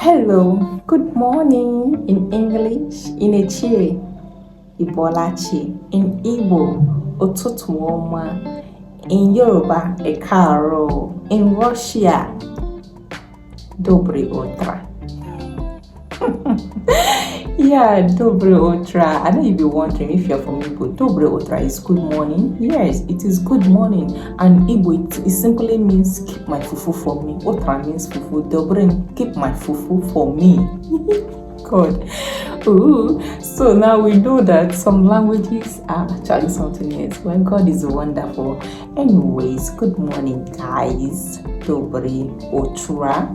Hello, good morning in English, in Echi, Ibolachi, in Igbo, Otutuoma, in Yoruba, Ekaro, in Russia, Dobry Otra. Yeah, Dobre Otra. I know you'll be wondering if you're from Igbo. Dobre Otra is good morning. Yes, it is good morning. And Igbo, it simply means keep my fufu for me. Otra means fufu. Dobre, keep my fufu for me. God. Ooh. So now we know that some languages are actually something else. Well, God is wonderful. Anyways, good morning, guys. Dobre Otra.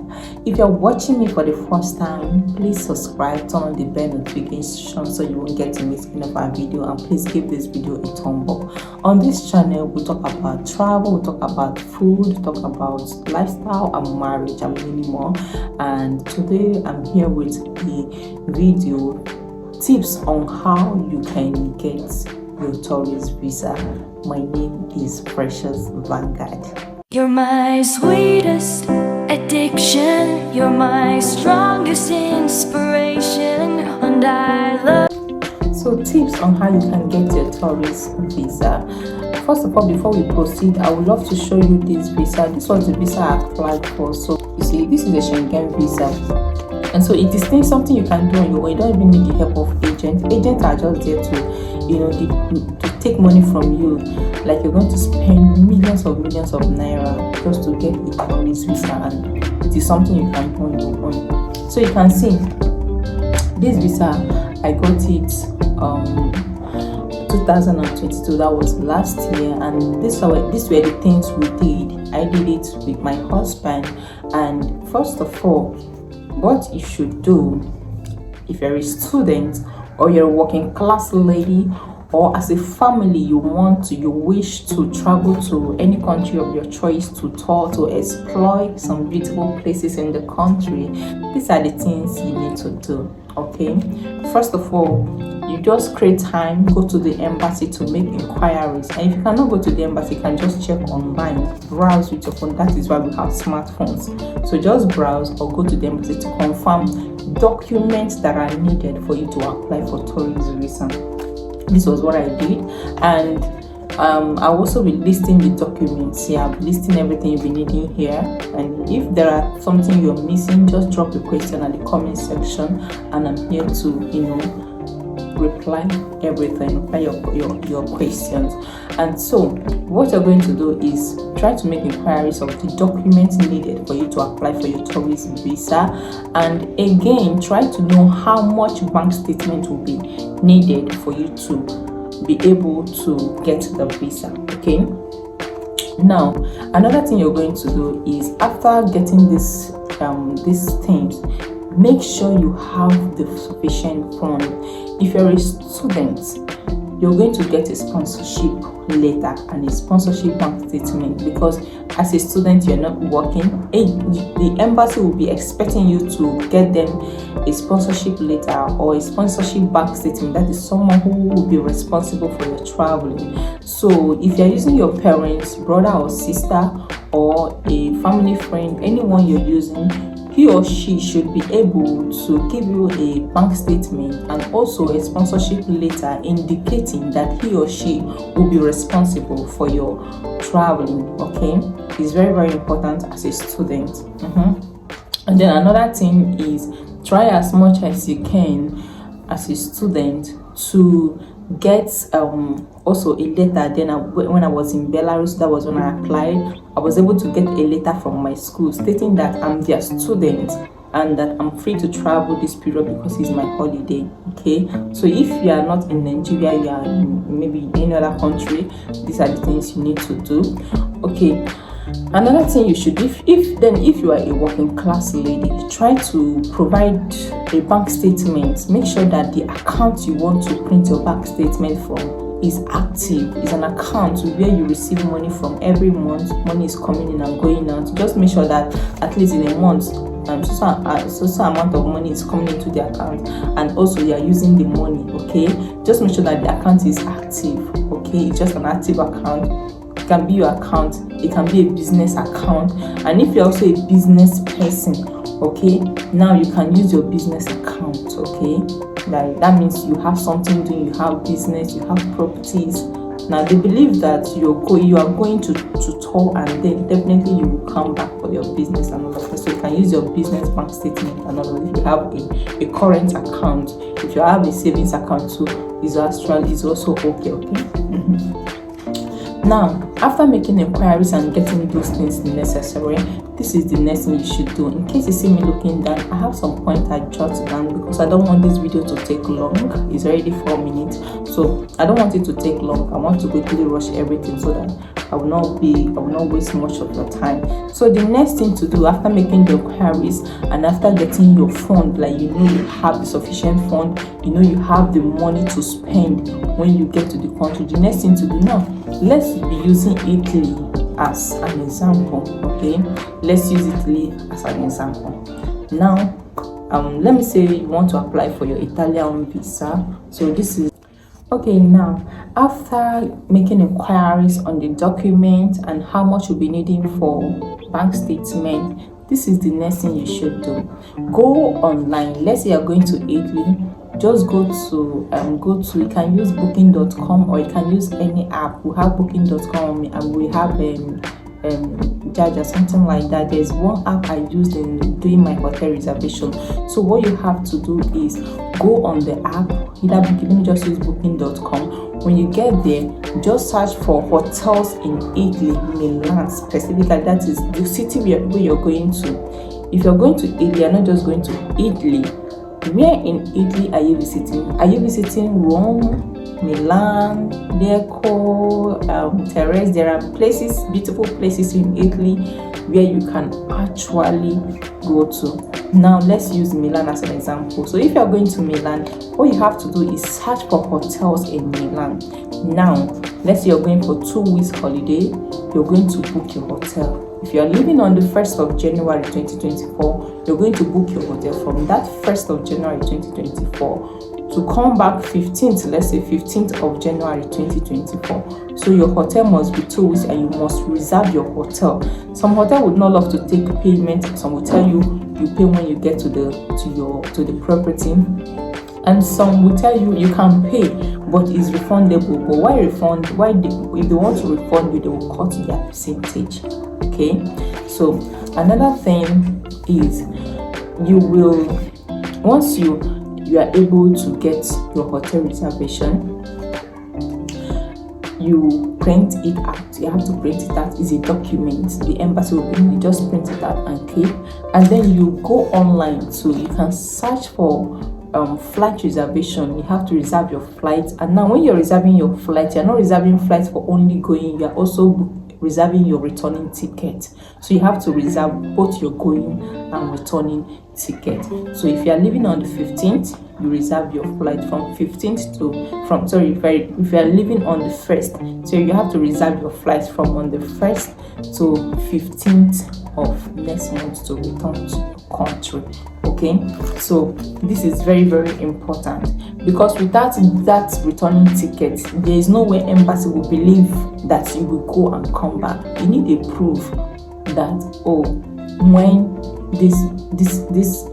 If you're watching me for the first time, please subscribe, turn on the bell notification so you won't get to miss any of our video, and please give this video a thumb up. On this channel, we talk about travel, we talk about food, we talk about lifestyle and marriage and many more. And today I'm here with the video tips on how you can get your tourist visa. My name is Precious Vanguard. You're my sweetest addiction, you're my strongest inspiration, and I love. So tips on how you can get your tourist visa. First of all, before we proceed, I would love to show you this visa. This was the visa I applied for. So you see, this is a Schengen visa, and so it is something you can do on your own. You don't even need the help of agents. Agents are just there to take money from you. Like you're going to spend millions of naira just to get a tourist visa, and it is something you can do on your own. So you can see this visa, I got it 2022. That was last year, and these were the things we did. I did it with my husband. And first of all, what you should do if you're a student or you're a working class lady, or as a family you wish to travel to any country of your choice to tour, to explore some beautiful places in the country, these are the things you need to do. Okay, first of all, you just create time, go to the embassy to make inquiries. And if you cannot go to the embassy, you can just check online, browse with your phone. That is why we have smartphones. So just browse or go to the embassy to confirm documents that are needed for you to apply for tourist visa. This was what I did, and I'll also be listing the documents here. I'll be listing everything you'll be needing here, and if there are something you're missing, just drop a question in the comment section, and I'm here to reply everything, reply your questions. And so what you're going to do is try to make inquiries of the documents needed for you to apply for your tourist visa, and again try to know how much bank statement will be needed for you to be able to get the visa. Okay, now another thing you're going to do is, after getting these things, make sure you have the sufficient fund. If you're a student, you're going to get a sponsorship letter and a sponsorship bank statement, because as a student you're not working. The embassy will be expecting you to get them a sponsorship letter or a sponsorship bank statement. That is someone who will be responsible for your traveling. So if you're using your parents, brother or sister, or a family friend, anyone you're using, he or she should be able to give you a bank statement and also a sponsorship letter indicating that he or she will be responsible for your traveling. Okay, it's very, very important as a student. And then another thing is, try as much as you can as a student to get also a letter. Then when I was in Belarus, that was when I applied, I was able to get a letter from my school stating that I'm their student and that I'm free to travel this period because it's my holiday. Okay, so if you are not in Nigeria, you are maybe in any other country, these are the things you need to do. Okay, another thing you should, if you are a working class lady, try to provide a bank statement. Make sure that the account you want to print your bank statement from is active. It's an account where you receive money from every month. Money is coming in and going out. Just make sure that at least in a month so amount of money is coming into the account, and also you are using the money. Okay, just make sure that the account is active. Okay, it's just an active account. It can be your account, it can be a business account. And if you're also a business person, okay, now you can use your business account, okay. That means you have something doing, you have business, you have properties. Now they believe that you are going to tour, and then definitely you will come back for your business and all of that. So you can use your business bank statement and all of it. If you have a current account, if you have a savings account too, is also okay. Now, after making inquiries and getting those things necessary, this is the next thing you should do. In case you see me looking down, I have some points I jot down because I don't want this video to take long. It's already 4 minutes, so I don't want it to take long. I want to quickly rush everything so that I will not waste much of your time. So the next thing to do after making the inquiries and after getting your fund, like you have the sufficient fund, you have the money to spend when you get to the country, the next thing to do now, let's be using Italy as an example, okay. Let's use Italy as an example. Now let me say you want to apply for your Italian visa. So this is okay. Now after making inquiries on the document and how much you'll be needing for bank statement, this is the next thing you should do. Go online. Let's say you're going to Italy, just go to you can use booking.com or you can use any app. We have booking.com and we have Judge or something like that. There's one app I used in doing my hotel reservation. So what you have to do is go on the app, either booking, just use booking.com. When you get there, just search for hotels in Italy, Milan specifically. That is the city where you're going to. If you're going to Italy, you're not just going to Italy. Where in Italy are you visiting? Are you visiting Rome, Milan, Lecco, Terrace? There are places, beautiful places in Italy where you can actually go to. Now let's use Milan as an example. So if you are going to Milan, what you have to do is search for hotels in Milan. Now let's say you're going for 2 weeks holiday, you're going to book your hotel. If you are leaving on the 1st of January 2024, you're going to book your hotel from that 1st of January 2024 to come back 15th, let's say 15th of January 2024. So your hotel must be 2 weeks and you must reserve your hotel. Some hotel would not love to take payment. Some will tell you pay when you get to the property. And some will tell you can pay, but it's refundable. But why refund? If they want to refund you, they will cut their percentage. Okay. So another thing is once you are able to get your hotel reservation, you print it out. You have to print it out. It's a document. The embassy will bring you. Just print it out and keep. And then you go online, so you can search for flight reservation. You have to reserve your flight. And now when you're reserving your flight, you're not reserving flights for only going, you're also reserving your returning ticket. So you have to reserve both your going and returning ticket. So if you are leaving on the 15th, you reserve your flight from 15th if you are leaving on the 1st, so you have to reserve your flight from on the 1st to 15th of next month to return to your country. Okay, so this is very, very important, because without that returning ticket, there is no way embassy will believe that you will go and come back. You need a proof that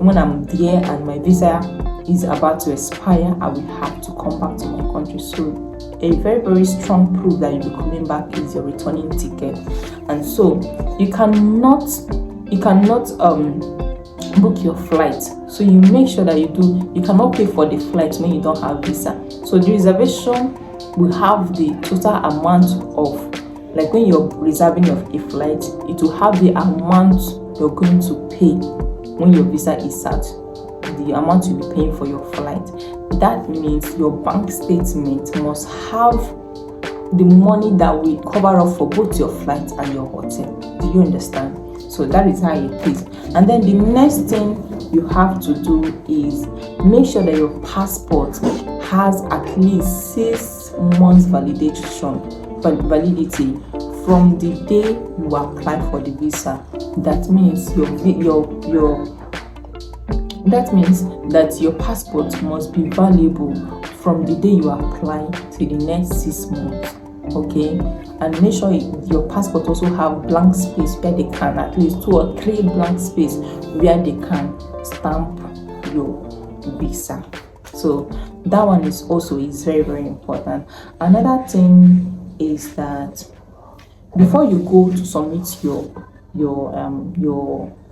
when I'm there and my visa is about to expire, I will have to come back to my country. So a very, very strong proof that you'll be coming back is your returning ticket. And so you cannot book your flight. So you make sure that you cannot pay for the flight when you don't have visa. So the reservation will have the total amount of, like when you're reserving a flight, it will have the amount you're going to pay when your visa is out, the amount you'll be paying for your flight. That means your bank statement must have the money that will cover up for both your flight and your hotel. Do you understand? So that is how it is. And then the next thing you have to do is make sure that your passport has at least 6 months validity from the day you apply for the visa. That means that your passport must be valuable from the day you apply to the next 6 months. okay? And make sure your passport also have blank space where they can, at least 2 or 3 blank space where they can stamp your visa. So that one is very, very important. Another thing is that before you go to submit your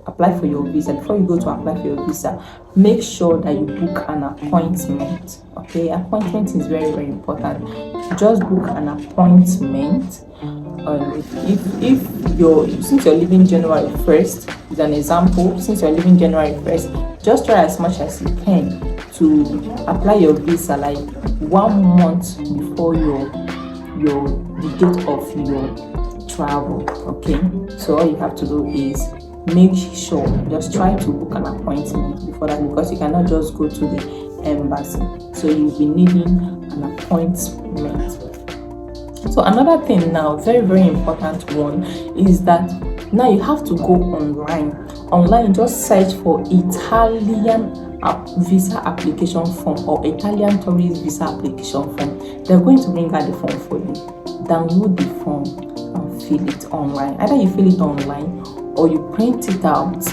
apply for your visa, before you go to apply for your visa, make sure that you book an appointment. Okay, appointment is very, very important. Just book an appointment. If you're since you're leaving January 1st, is an example, since you're leaving January 1st, just try as much as you can to apply your visa like 1 month before the date of your travel. Okay, so all you have to do is make sure, just try to book an appointment before that, because you cannot just go to the embassy, so you'll be needing an appointment. So another thing now, very, very important one, is that now you have to go online. Just search for Italian visa application form or Italian tourist visa application form. They're going to bring out the form for you. Download the form and fill it online. Either you fill it online or you print it out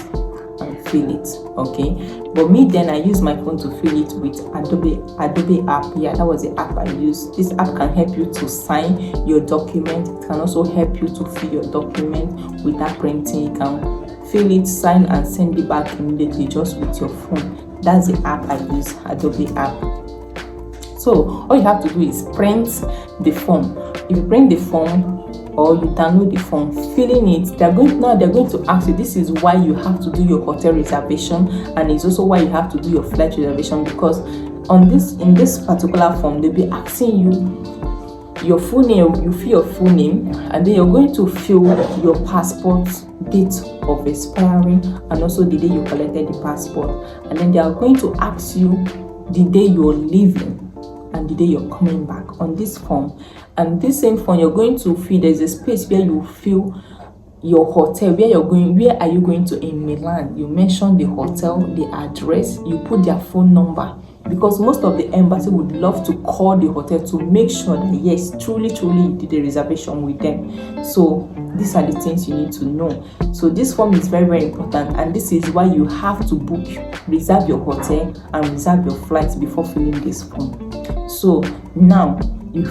and fill it, okay? But me, then I use my phone to fill it with Adobe app. Yeah, that was the app I used. This app can help you to sign your document. It can also help you to fill your document without printing. You can fill it, sign, and send it back immediately just with your phone. That's the app I use, Adobe app. So all you have to do is print the form. If you print the form or you download the form, filling it, they're going to ask you, this is why you have to do your hotel reservation, and it's also why you have to do your flight reservation, because in this particular form they'll be asking you your full name. You fill your full name, and then you're going to fill your passport date of expiring and also the day you collected the passport, and then they are going to ask you the day you're leaving and the day you're coming back on this form. And this same form, you're going to fill, there's a space where you fill your hotel, where are you going to in Milan. You mention the hotel, the address, you put their phone number, because most of the embassy would love to call the hotel to make sure that yes, truly you did a reservation with them. So these are the things you need to know. So this form is very, very important, and this is why you have to reserve your hotel and reserve your flights before filling this form. So now you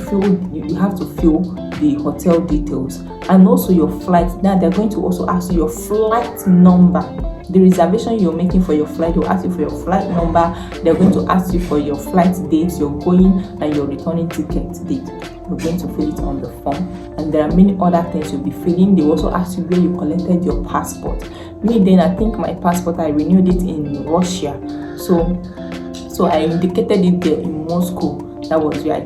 have to fill the hotel details and also your flight. Now they're going to also ask you your flight number. The reservation you're making for your flight, they'll ask you for your flight number. They're going to ask you for your flight dates, your going and your returning ticket date. You're going to fill it on the form, and there are many other things you'll be filling. They also ask you where you collected your passport. Me, then I think my passport, I renewed it in Russia, so I indicated it there in Moscow. That was where I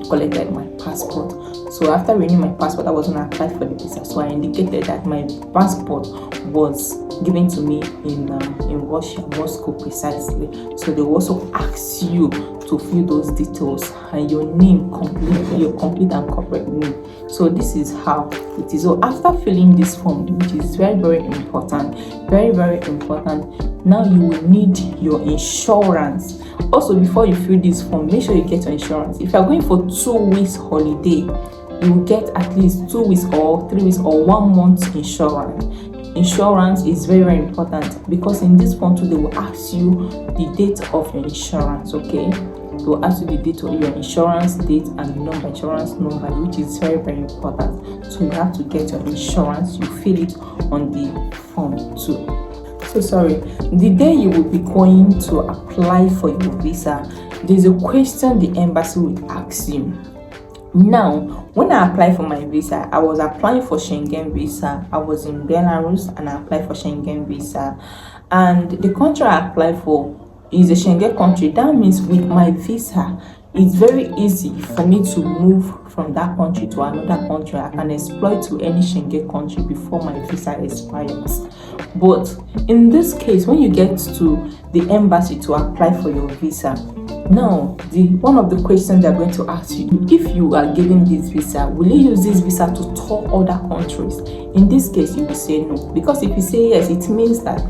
collected my passport. So after renewing my passport, I was going to apply for the visa. So I indicated that my passport was given to me in Russia, Moscow precisely. So they will also ask you to fill those details and your name, your complete and correct name. So this is how it is. So after filling this form, which is very, very important, very, very important, now you will need your insurance. Also, before you fill this form, make sure you get your insurance. If you are going for 2 weeks holiday, you will get at least 2 weeks or 3 weeks or 1 month insurance. Insurance is very, very important, because in this form too, they will ask you the date of your insurance. Okay, they will ask you the date of your insurance date and the insurance number, which is very, very important. So you have to get your insurance. You fill it on the form too. So sorry, the day you will be going to apply for your visa, there's a question the embassy will ask you. Now, when I applied for my visa, I was applying for Schengen visa. I was in Belarus and I applied for Schengen visa, and the country I applied for is a Schengen country. That means with my visa, it's very easy for me to move from that country to another country. I can exploit to any Schengen country before my visa expires. But in this case, when you get to the embassy to apply for your visa, now one of the questions they're going to ask you, if you are given this visa, will you use this visa to tour other countries? In this case, you will say no, because if you say yes, it means that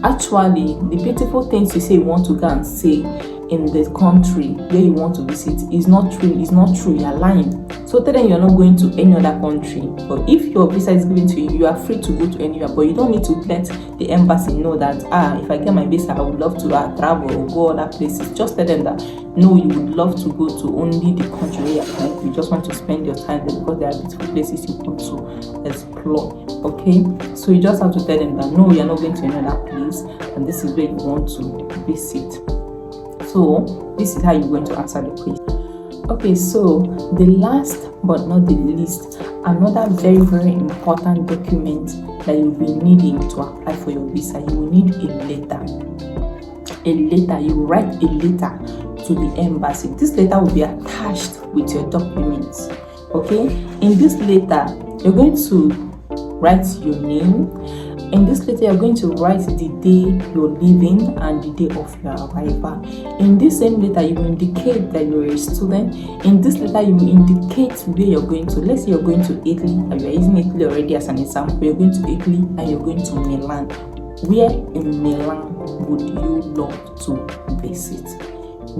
actually the beautiful things you say you want to go and say in the country where you want to visit is not true, you're lying. So tell them you're not going to any other country. But if your visa is given to you, you are free to go to anywhere, but you don't need to let the embassy know that if I get my visa, I would love to travel or go other places. Just tell them that no, you would love to go to only the country where you just want to spend your time there, because there are beautiful places you want to explore. Okay, so you just have to tell them that no, you're not going to another place, and this is where you want to visit. So this is how you're going to answer the question. Okay, so the last but not the least, another very, very important document that you'll be needing to apply for your visa, you will need a letter. You will write a letter to the embassy. This letter will be attached with your documents. Okay, in this letter, you're going to write your name. In this letter, you're going to write the day you're leaving and the day of your arrival. In this same letter, you will indicate that you're a student. In this letter, you will indicate where you're going to. Let's say you're going to Italy, and you're using Italy already as an example. You're going to Italy and you're going to Milan. Where in Milan would you love to visit?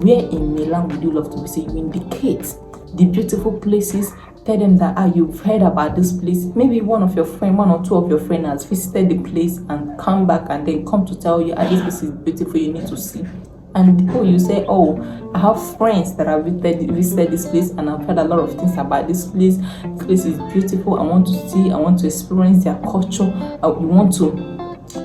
Where in Milan would you love to visit? You indicate the beautiful places. Tell them that you've heard about this place. Maybe one or two of your friends has visited the place and come back and then come to tell you, this place is beautiful, you need to see. And you say, I have friends that have visited this place and I've heard a lot of things about this place. This place is beautiful. I want to see, I want to experience their culture. You want to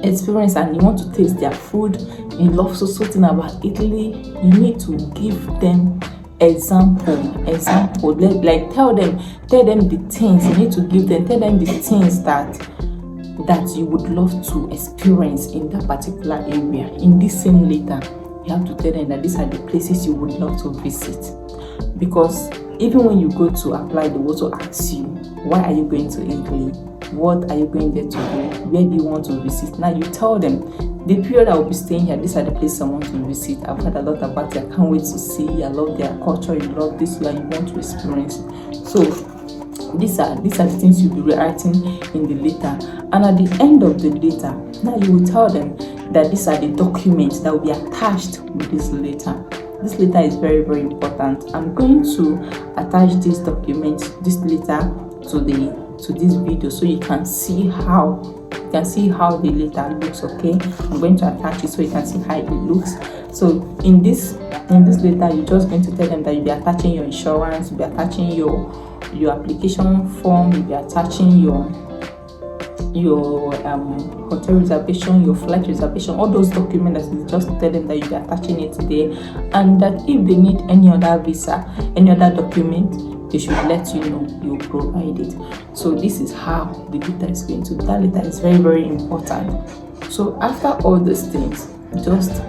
experience and you want to taste their food. You love something about Italy. You need to give them example. Like tell them the things you need to give them. Tell them the things that you would love to experience in that particular area. In this same letter, you have to tell them that these are the places you would love to visit. Because even when you go to apply, they will also ask you, why are you going to Italy? What are you going there to do? Where do you want to visit? Now you tell them the period I will be staying here, these are the places I want to visit. I've heard a lot about it. I can't wait to see. I love their culture. You love this and you want to experience. So these are the things you'll be writing in the letter. And at the end of the letter, now you will tell them that these are the documents that will be attached with this letter. This letter is very, very important. I'm going to attach this letter to this video so you can see how the letter looks. Okay, I'm going to attach it so you can see how it looks. So in this letter, you're just going to tell them that you'll be attaching your insurance, you'll be attaching your application form, you'll be attaching your hotel reservation, your flight reservation, all those documents. That you just tell them that you'll be attaching it there, and that if they need any other visa, any other document, they should let you know. You provide it. So this is how the letter is going to. That letter is very, very important. So after all these things, just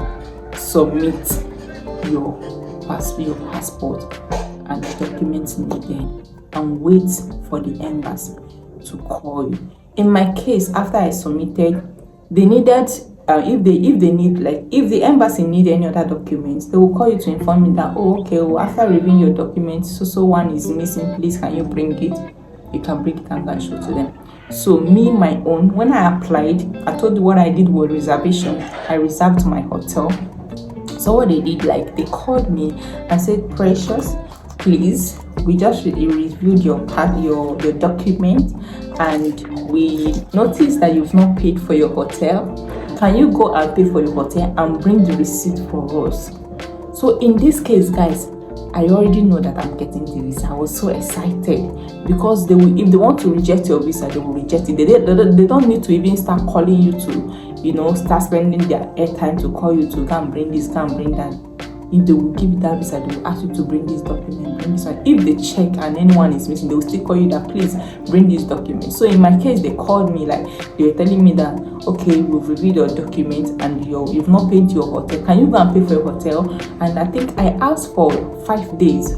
submit your passport and the documents needed, and wait for the embassy to call you. In my case, after I submitted, they needed if the embassy need any other documents, they will call you to inform me that after reviewing your documents, so one is missing, please can you bring it? You can bring it and show to them. So my own, when I applied, I told you what I did was reservation. I reserved my hotel. So what they did, they called me and said, Precious, please, we just reviewed your document and we noticed that you've not paid for your hotel. Can you go and pay for your hotel and bring the receipt for us? So in this case, guys, I already know that I'm getting the visa. I was so excited because if they want to reject your visa, they will reject it. They don't need to even start calling you to, start spending their airtime to call you to come bring this, come bring that. If they will give you that visa, they will ask you to bring this document, bring this one. If they check and anyone is missing, they will still call you that, please bring this document. So in my case, they called me, they were telling me that, okay, we've reviewed your document and you've not paid your hotel. Can you go and pay for your hotel? And I think I asked for 5 days.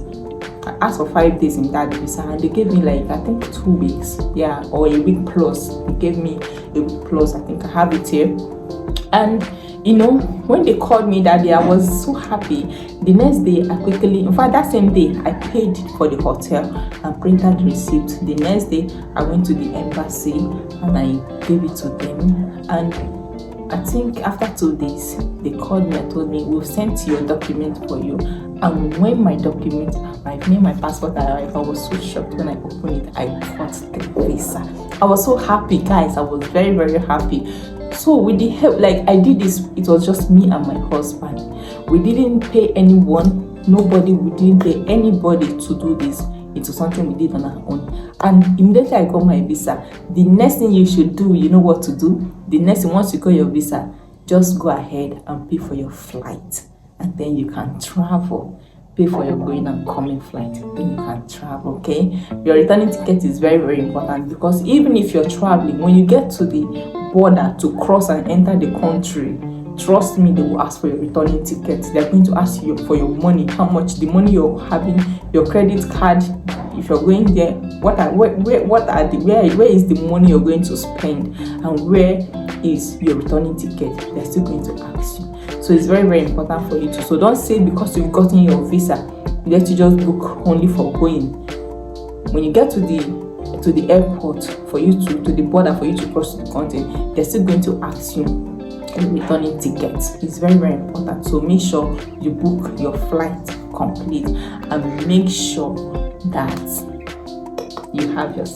I asked for 5 days in that visa, and they gave me 2 weeks, or a week plus. They gave me a week plus. I think I have it here. And when they called me that day, I was so happy. The next day, that same day, I paid for the hotel and printed the receipt. The next day, I went to the embassy and I gave it to them. And I think after 2 days, they called me and told me, we've sent your document for you. And when my document arrived, when my passport arrived, I was so shocked when I opened it. I got the visa. I was so happy, guys. I was very, very happy. So with the help, like I did this, it was just me and my husband. We didn't pay anyone, nobody, we didn't pay anybody to do this. It was something we did on our own. And immediately I got my visa. The next thing you should do, you know what to do? The next thing, once you got your visa, just go ahead and pay for your flight. And then you can travel. Pay for your going and coming flight. Then you can travel, okay? Your returning ticket is very, very important, because even if you're traveling, when you get to the border to cross and enter the country, trust me, they will ask for your returning ticket. They're going to ask you for your money, how much, the money you're having, your credit card. If you're going there, where is the money you're going to spend, and where is your returning ticket? They're still going to ask you. So it's very, very important for you to. So don't say because you've gotten your visa, you get to just book only for going. When you get to the airport, for you to the border, for you to cross the country, they're still going to ask you a returning ticket. It's very, very important. So make sure you book your flight complete, and make sure that you have your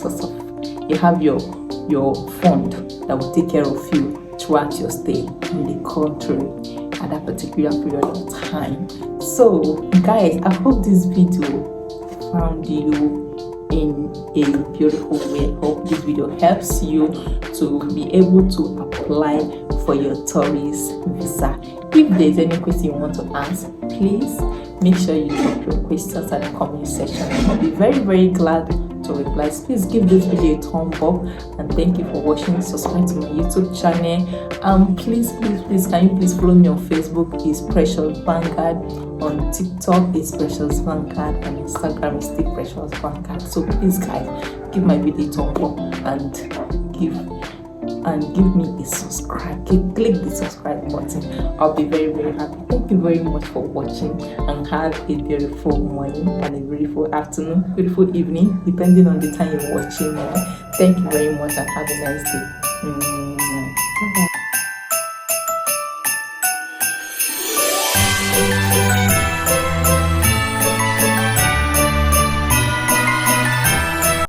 fund that will take care of you throughout your stay in the country at that particular period of time. So guys, I hope this video found you in a beautiful way. I hope this video helps you to be able to apply for your tourist visa. If there's any question you want to ask, please make sure you drop your questions at the comment section. I'll be very, very glad to reply. Please give this video a thumb up, and thank you for watching. Subscribe to my YouTube channel. Please can you please follow me on Facebook? It's Precious Vanguard. On TikTok it's Precious Vanguard, and Instagram is still Precious Vanguard. So please guys, give my video a thumb up and give me a subscribe. Click the subscribe button. I'll be very, very happy. Thank you very much for watching, and have a beautiful morning and a beautiful afternoon, beautiful evening, depending on the time you're watching. Thank you very much, and have a nice day. Bye-bye.